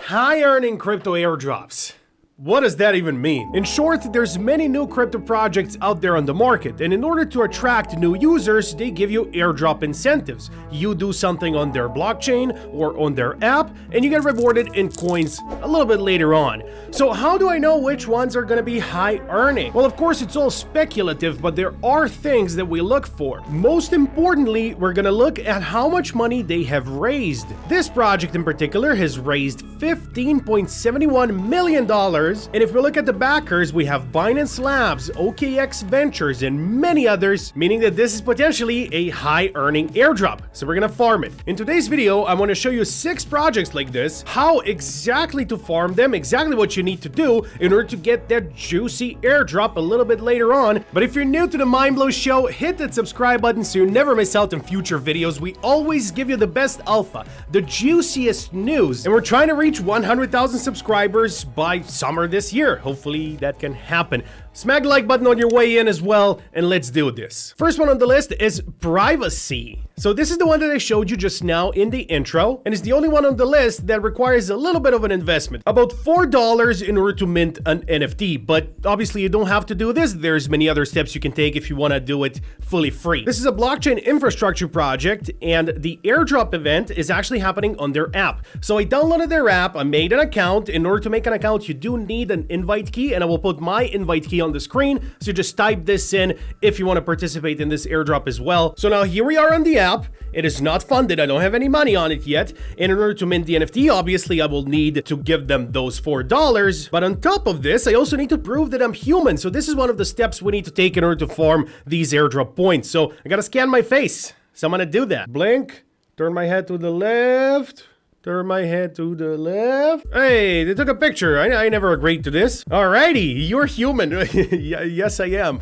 High-earning crypto airdrops. What does that even mean? In short, there's many new crypto projects out there on the market, and in order to attract new users, they give you airdrop incentives. You do something on their blockchain or on their app, and you get rewarded in coins a little bit later on. So how do I know which ones are gonna be high earning? Well, of course, it's all speculative, but there are things that we look for. Most importantly, we're gonna look at how much money they have raised. This project in particular has raised $15.71 million. And if we look at the backers, we have Binance Labs, OKX Ventures, and many others, meaning that this is potentially a high-earning airdrop. So we're gonna farm it. In today's video, I want to show you 6 projects like this, how exactly to farm them, exactly what you need to do in order to get that juicy airdrop a little bit later on. But if you're new to the Mindblow show, hit that subscribe button so you never miss out on future videos. We always give you the best alpha, the juiciest news, and we're trying to reach 100,000 subscribers by summer this year. Hopefully that can happen. Smack the like button on your way in as well, and let's do this. First one on the list is Privasea. So this is the one that I showed you just now in the intro, and it's the only one on the list that requires a little bit of an investment. About $4 in order to mint an NFT, but obviously you don't have to do this. There's many other steps you can take if you want to do it fully free. This is a blockchain infrastructure project, and the airdrop event is actually happening on their app. So I downloaded their app, I made an account. In order to make an account, you do need an invite key, and I will put my invite key on the screen. So just type this in if you want to participate in this airdrop as well. So now here we are on the app. It is not funded. I don't have any money on it yet. And in order to mint the NFT, obviously I will need to give them those $4. But on top of this, I also need to prove that I'm human. So this is one of the steps we need to take in order to farm these airdrop points. So I gotta scan my face. So I'm gonna do that. Blink, turn my head to the left. Turn my head to the left. Hey, they took a picture. I never agreed to this. Alrighty, you're human. Yes, I am.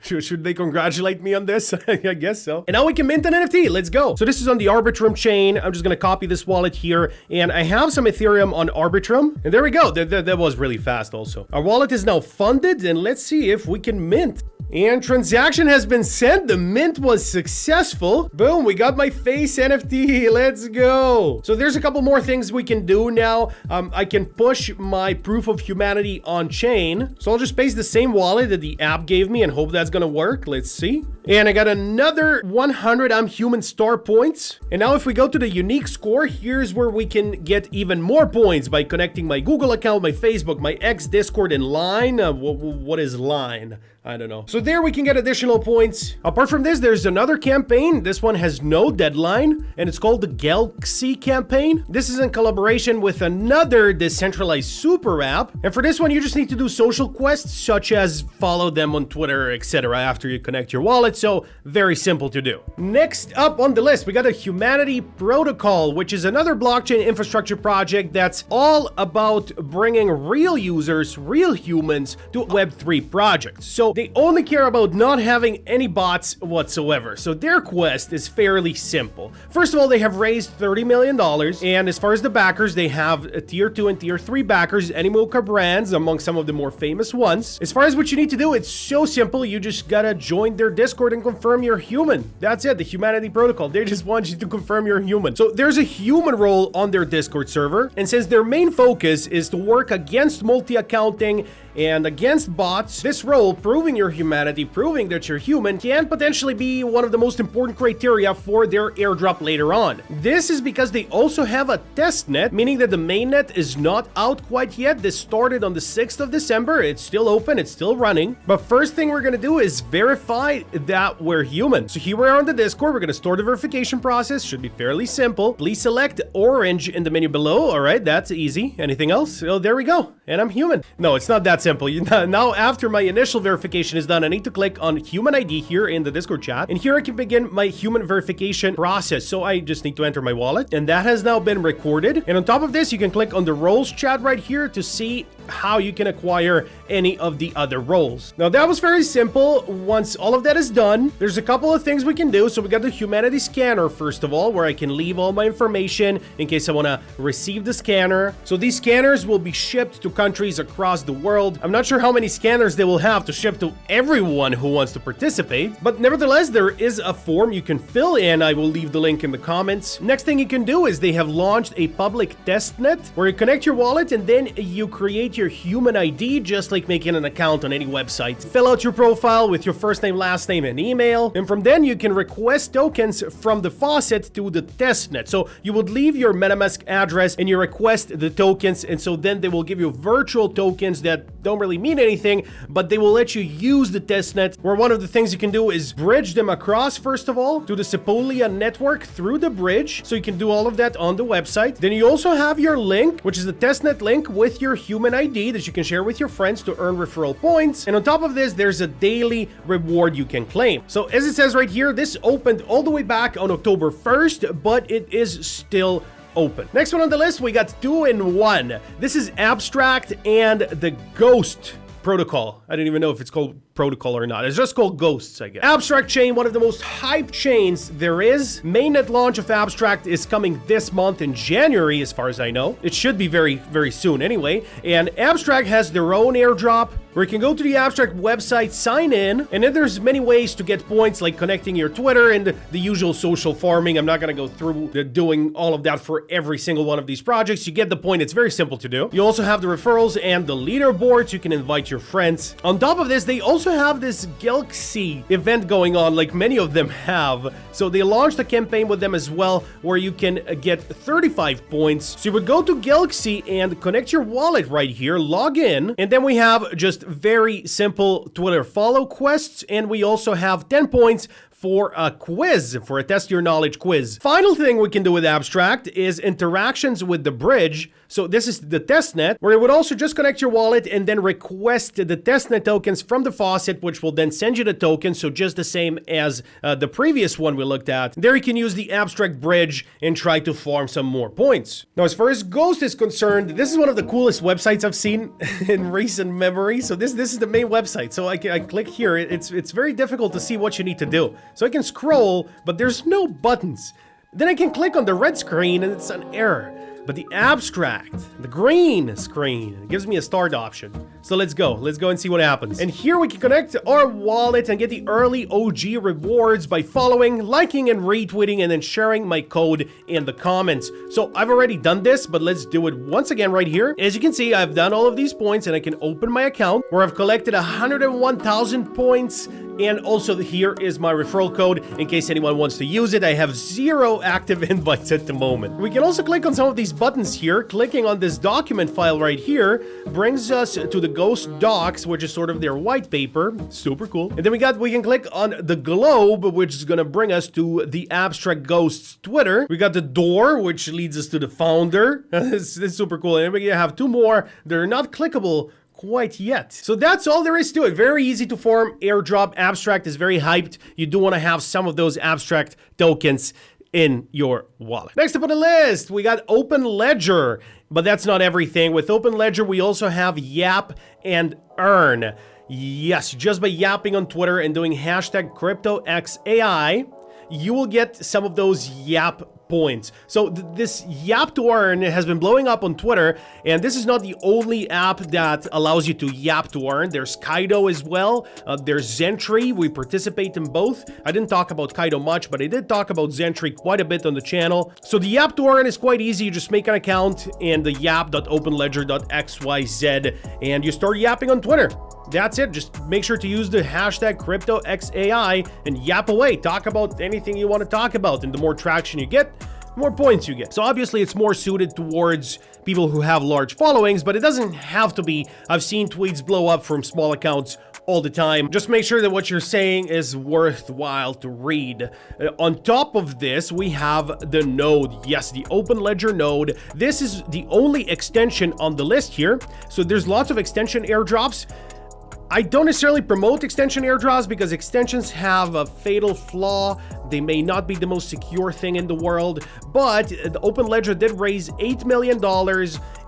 Should they congratulate me on this? I guess so. And now we can mint an NFT. Let's go. So this is on the Arbitrum chain. I'm just going to copy this wallet here. And I have some Ethereum on Arbitrum. And there we go. That was really fast also. Our wallet is now funded. And let's see if we can mint. And transaction has been sent. The mint was successful. Boom, we got my face NFT. Let's go. So there's a couple more things we can do now. I can push my proof of humanity on chain. So I'll just paste the same wallet that the app gave me and hope that's gonna work. Let's see. And I got another 100 I'm human star points. And now if we go to the unique score, here's where we can get even more points by connecting my Google account, my Facebook, my X, Discord, and Line. What is Line? I don't know. So there we can get additional points. Apart from this, there's another campaign. This one has no deadline, and it's called the Galaxy campaign. This is in collaboration with another decentralized super app. And for this one, you just need to do social quests, such as follow them on Twitter, etc. after you connect your wallet. So very simple to do. Next up on the list, we got a Humanity Protocol, which is another blockchain infrastructure project that's all about bringing real users, real humans to Web3 projects. So they only care about not having any bots whatsoever. So their quest is fairly simple. First of all, they have raised $30 million. And as far as the backers, they have a tier 2 and tier 3 backers, Animoca brands among some of the more famous ones. As far as what you need to do, it's so simple. You just gotta join their Discord and confirm you're human. That's it, the Humanity Protocol. They just want you to confirm you're human. So there's a human role on their Discord server. And since their main focus is to work against multi-accounting and against bots, this role, proving your humanity, proving that you're human, can potentially be one of the most important criteria for their airdrop later on. This is because they also have a test net, meaning that the mainnet is not out quite yet. This started on the 6th of December. It's still open, it's still running. But first thing we're gonna do is verify that we're human. So here we are on the Discord. We're gonna start the verification process. Should be fairly simple. Please select orange in the menu below. All right, that's easy. Anything else? Oh, there we go. And I'm human. No, it's not that simple. Now, after my initial verification is done, I need to click on human ID here in the Discord chat. And here I can begin my human verification process. So I just need to enter my wallet. And that has now been recorded. And on top of this, you can click on the roles chat right here to see how you can acquire any of the other roles. Now that was very simple. Once all of that is done, there's a couple of things we can do. So we got the humanity scanner, first of all, where I can leave all my information in case I want to receive the scanner. So these scanners will be shipped to countries across the world. I'm not sure how many scanners they will have to ship to everyone who wants to participate, but nevertheless, there is a form you can fill in. I will leave the link in the comments. Next thing you can do is they have launched a public testnet where you connect your wallet and then you create your human ID, just like making an account on any website. Fill out your profile with your first name, last name, and email, and from then you can request tokens from the faucet to the testnet. So you would leave your MetaMask address and you request the tokens, and so then they will give you virtual tokens that don't really mean anything, but they will let you use the testnet, where one of the things you can do is bridge them across, first of all, to the Sepolia network through the bridge. So you can do all of that on the website. Then you also have your link, which is the testnet link with your human ID that you can share with your friends to earn referral points. And on top of this, there's a daily reward you can claim. So as it says right here, this opened all the way back on October 1st, but it is still open. Next one on the list, we got 2 in 1. This is Abstract and the Ghost protocol. I didn't even know if it's called protocol or not. It's just called Ghosts, I guess. Abstract chain, one of the most hyped chains there is. Mainnet launch of Abstract is coming this month in January, as far as I know. It should be very, very soon anyway. And Abstract has their own airdrop where you can go to the Abstract website, sign in, and then there's many ways to get points, like connecting your Twitter and the usual social farming. I'm not going to go through doing all of that for every single one of these projects. You get the point. It's very simple to do. You also have the referrals and the leaderboards. You can invite your friends. On top of this, they also have this Galaxy event going on, like many of them have. So they launched a campaign with them as well, where you can get 35 points. So you would go to Galaxy and connect your wallet right here, log in, and then we have just very simple Twitter follow quests, and we also have 10 points for a quiz, for a test your knowledge quiz. Final thing we can do with Abstract is interactions with the bridge. So this is the testnet, where you would also just connect your wallet and then request the testnet tokens from the faucet, which will then send you the tokens. So just the same as the previous one we looked at. There you can use the Abstract bridge and try to farm some more points. Now, as far as Ghost is concerned, this is one of the coolest websites I've seen in recent memory. So this is the main website. So I click here. It's very difficult to see what you need to do. So I can scroll, but there's no buttons. Then I can click on the red screen and it's an error. But the Abstract, the green screen, gives me a start option. So let's go and see what happens. And here we can connect our wallet and get the early OG rewards by following, liking, and retweeting, and then sharing my code in the comments. So I've already done this, but let's do it once again right here. As you can see, I've done all of these points, and I can open my account where I've collected 101,000 points. And also here is my referral code in case anyone wants to use it. I have 0 active invites at the moment. We can also click on some of these buttons here. Clicking on this document file right here brings us to the Ghost Docs, which is sort of their white paper. Super cool. And then we can click on the globe, which is gonna bring us to the Abstract Ghosts Twitter. We got the door, which leads us to the founder. This is super cool. And we have 2 more. They're not clickable quite yet. So that's all there is to it. Very easy to form airdrop. Abstract is very hyped. You do want to have some of those Abstract tokens in your wallet. Next up on the list, we got Open Ledger, but that's not everything. With Open Ledger, we also have Yap and Earn. Yes, just by yapping on Twitter and doing hashtag CryptoXAI, you will get some of those Yap points. So this Yap to Earn has been blowing up on Twitter, and this is not the only app that allows you to Yap to Earn. There's Kaido as well. There's Zentry. We participate in both. I didn't talk about Kaido much, but I did talk about Zentry quite a bit on the channel. So the Yap to Earn is quite easy. You just make an account in the yap.openledger.xyz and you start yapping on Twitter. That's it. Just make sure to use the hashtag CryptoXAI and yap away. Talk about anything you want to talk about, and the more traction you get, the more points you get. So obviously it's more suited towards people who have large followings, but it doesn't have to be. I've seen tweets blow up from small accounts all the time. Just make sure that what you're saying is worthwhile to read. On top of this, we have the node. Yes, the Open Ledger node. This is the only extension on the list here. So there's lots of extension airdrops. I don't necessarily promote extension airdrops because extensions have a fatal flaw They may not be the most secure thing in the world, but the OpenLedger did raise $8 million,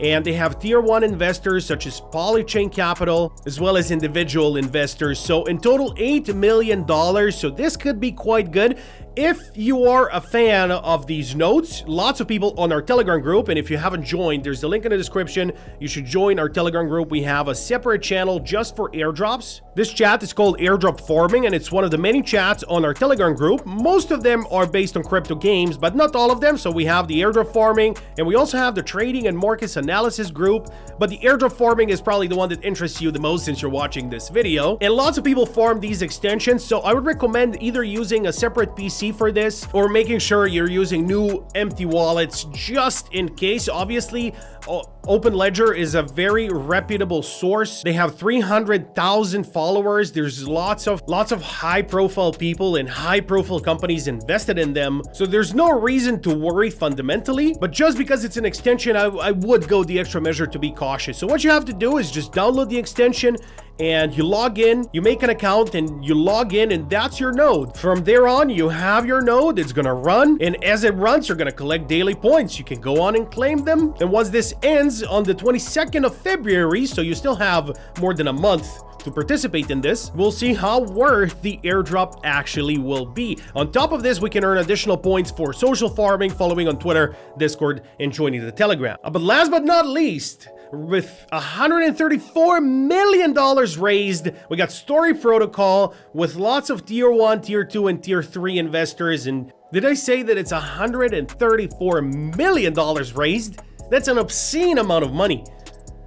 and they have tier 1 investors such as Polychain Capital, as well as individual investors. So in total, $8 million. So this could be quite good. If you are a fan of these notes, lots of people on our Telegram group, and if you haven't joined, there's a link in the description. You should join our Telegram group. We have a separate channel just for airdrops. This chat is called Airdrop Farming, and it's one of the many chats on our Telegram group. Most of them are based on crypto games, but not all of them. So we have the Airdrop Farming, and we also have the Trading and Markets Analysis group. But the Airdrop Farming is probably the one that interests you the most since you're watching this video. And lots of people farm these extensions, so I would recommend either using a separate PC for this or making sure you're using new empty wallets just in case. Obviously, OpenLedger is a very reputable source. They have 300,000 followers. There's lots of high-profile people and high-profile companies invested in them. So there's no reason to worry fundamentally, but just because it's an extension, I would go the extra measure to be cautious. So what you have to do is just download the extension and you log in, you make an account and you log in, and that's your node. From there on, you have your node, it's gonna run, and as it runs, you're gonna collect daily points. You can go on and claim them. And once this ends on the 22nd of February, so you still have more than a month to participate in this, we'll see how worth the airdrop actually will be. On top of this, we can earn additional points for social farming, following on Twitter, Discord, and joining the Telegram. But last but not least, with $134 million raised, we got Story Protocol with lots of tier 1, tier 2, and tier 3 investors. And did I say that it's $134 million raised? That's an obscene amount of money.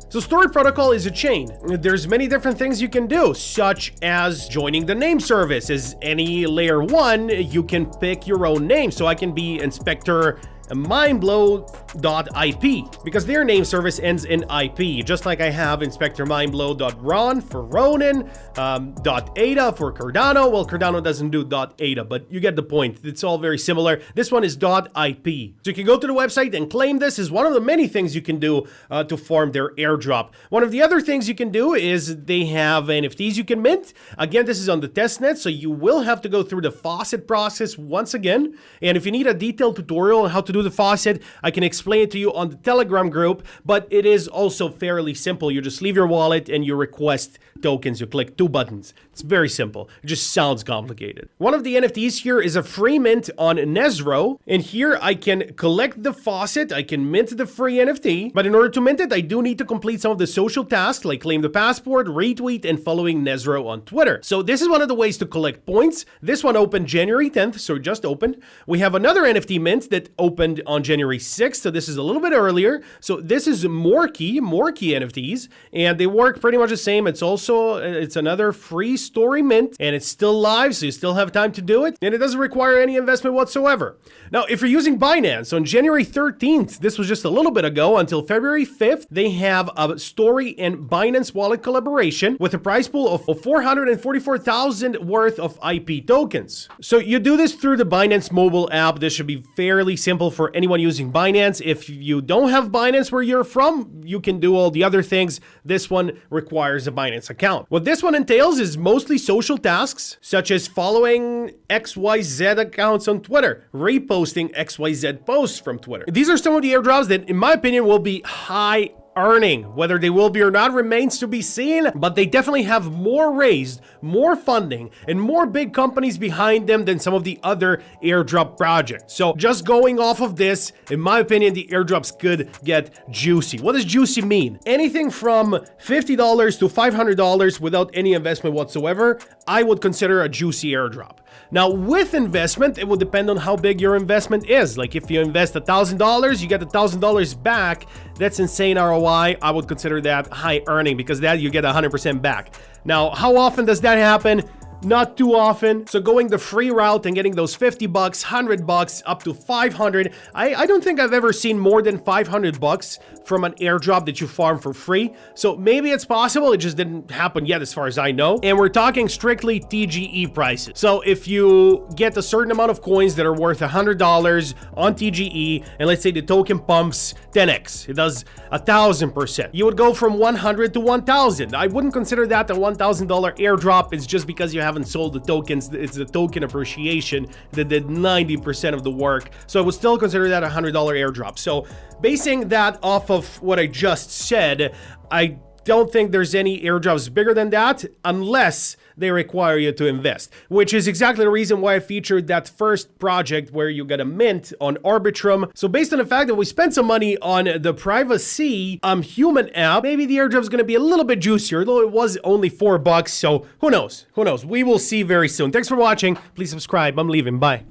So Story Protocol is a chain. There's many different things you can do, such as joining the name service. As any layer 1, you can pick your own name. So I can be Inspector Mindblow.ip because their name service ends in IP, just like I have Inspector Mindblow.ron for Ronin, .ada for Cardano. Well, Cardano doesn't do .ada, but you get the point. It's all very similar. This one is .ip. So you can go to the website and claim this. Is one of the many things you can do to farm their airdrop. One of the other things you can do is they have NFTs you can mint. Again, this is on the testnet, so you will have to go through the faucet process once again. And if you need a detailed tutorial on how to do the faucet, I can explain it to you on the Telegram group, but it is also fairly simple. You just leave your wallet and you request tokens. You click 2 buttons. It's very simple. It just sounds complicated. One of the NFTs here is a free mint on Nezro, and here I can collect the faucet, I can mint the free NFT, but in order to mint it, I do need to complete some of the social tasks like claim the passport, retweet, and following Nezro on Twitter. So this is one of the ways to collect points. This one opened January 10th, so it just opened. We have another NFT mint that opened on January 6th, so this is a little bit earlier. So this is Morkey NFTs, and they work pretty much the same. It's another free story mint, and it's still live, so you still have time to do it, and it doesn't require any investment whatsoever. Now, if you're using Binance, on January 13th, this was just a little bit ago, until February 5th, they have a story and Binance wallet collaboration with a prize pool of 444,000 worth of IP tokens. So you do this through the Binance mobile app. This should be fairly simple for anyone using Binance. If you don't have Binance where you're from, you can do all the other things. This one requires a Binance account. What this one entails is mostly social tasks, such as following XYZ accounts on Twitter, reposting XYZ posts from Twitter. These are some of the airdrops that, in my opinion, will be high earning. Whether they will be or not remains to be seen, but they definitely have more raised, more funding, and more big companies behind them than some of the other airdrop projects. So just going off of this, in my opinion, the airdrops could get juicy. What does juicy mean? Anything from $50 to $500 without any investment whatsoever, I would consider a juicy airdrop. Now, with investment, it will depend on how big your investment is. Like if you invest $1,000, you get $1,000 back. That's insane ROI. I would consider that high earning because that you get 100% back. Now, how often does that happen? Not too often. So going the free route and getting those $50, $100, up to $500. I don't think I've ever seen more than $500 from an airdrop that you farm for free. So maybe it's possible. It just didn't happen yet as far as I know. And we're talking strictly TGE prices. So if you get a certain amount of coins that are worth $100 on TGE, and let's say the token pumps 10x, it does 1,000%. You would go from 100 to 1,000. I wouldn't consider that a $1,000 airdrop. It's just because you have haven't sold the tokens. It's the token appreciation that did 90% of the work. So I would still consider that a $100 airdrop. So basing that off of what I just said, I don't think there's any airdrops bigger than that unless they require you to invest, which is exactly the reason why I featured that first project where you get a mint on Arbitrum. So based on the fact that we spent some money on the Privasea human app, maybe the airdrop is going to be a little bit juicier, though it was only $4. So who knows? Who knows? We will see very soon. Thanks for watching. Please subscribe. I'm leaving. Bye.